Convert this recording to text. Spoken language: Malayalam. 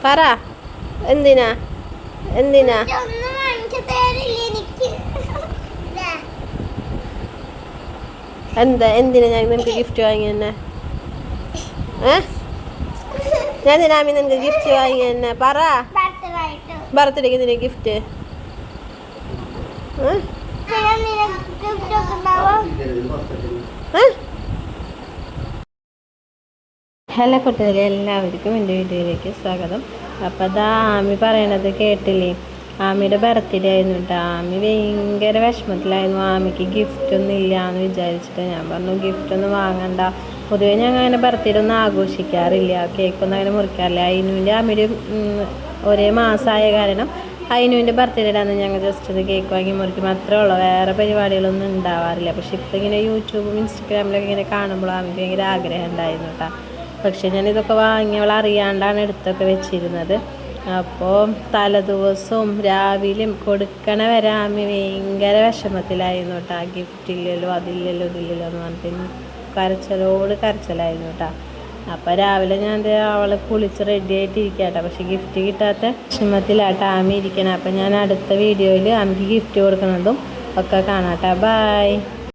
പറ എന്തിനാ എന്തിനാ എന്തിനാ ഞാൻ നിനക്ക് ഗിഫ്റ്റ് വാങ്ങി തന്നെ ഞാൻ എന്തിനാമി നിനക്ക് ഗിഫ്റ്റ് വാങ്ങി തന്നെ പറ ബർത്ത്ഡേക്ക് എന്തിനാ ഗിഫ്റ്റ് ഹലോ കൂട്ടുകാരെ, എല്ലാവർക്കും എൻ്റെ വീഡിയോയിലേക്ക് സ്വാഗതം. അപ്പോൾ അതാ ആമി പറയണത് കേട്ടില്ലേ? ആമിയുടെ ബർത്ത്ഡേ ആയിരുന്നു കേട്ടോ. ആമി ഭയങ്കര വിഷമത്തിലായിരുന്നു. ആമിക്ക് ഗിഫ്റ്റൊന്നും ഇല്ല എന്ന് വിചാരിച്ചിട്ട് ഞാൻ പറഞ്ഞു ഗിഫ്റ്റൊന്നും വാങ്ങണ്ട. പൊതുവേ ഞങ്ങൾ അങ്ങനെ ബർത്ത്ഡേ ഒന്നും ആഘോഷിക്കാറില്ല, കേക്കൊന്നും അങ്ങനെ മുറിക്കാറില്ല. അതിനുവിൻ്റെ ആമിയുടെ ഒരേ മാസമായ കാരണം അതിനുവിൻ്റെ ബർത്ത്ഡേ അന്ന് ഞങ്ങൾ ജസ്റ്റ് ഒരു കേക്ക് വാങ്ങി മുറിക്കും അത്രേ ഉള്ളൂ. വേറെ പരിപാടികളൊന്നും ഉണ്ടാവാറില്ല. പക്ഷെ ഇപ്പോൾ ഇങ്ങനെ യൂട്യൂബും ഇൻസ്റ്റഗ്രാമിലൊക്കെ ഇങ്ങനെ കാണുമ്പോൾ ആമിക്ക് ഭയങ്കര ആഗ്രഹം ഉണ്ടായിരുന്നു കേട്ടോ. പക്ഷേ ഞാനിതൊക്കെ വാങ്ങിയവൾ അറിയാണ്ടാണ് എടുത്തൊക്കെ വെച്ചിരുന്നത്. അപ്പോൾ തലേദിവസവും രാവിലെയും കൊടുക്കണ വരെ ആമി ഭയങ്കര വിഷമത്തിലായിരുന്നു കേട്ടോ. ഗിഫ്റ്റ് ഇല്ലല്ലോ, അതില്ലല്ലോ, ഇതില്ലല്ലോ എന്ന് പറഞ്ഞിട്ട് കരച്ചിലോട് കരച്ചിലായിരുന്നു കേട്ടോ. അപ്പോൾ രാവിലെ ഞാൻ അവളെ കുളിച്ച് റെഡി ആയിട്ടിരിക്കുക കേട്ടോ. പക്ഷേ ഗിഫ്റ്റ് കിട്ടാത്ത വിഷമത്തിലാട്ടോ ആമി ഇരിക്കണം. അപ്പോൾ ഞാൻ അടുത്ത വീഡിയോയിൽ ആമിക്ക് ഗിഫ്റ്റ് കൊടുക്കുന്നതും ഒക്കെ കാണാം കേട്ടോ. ബൈ.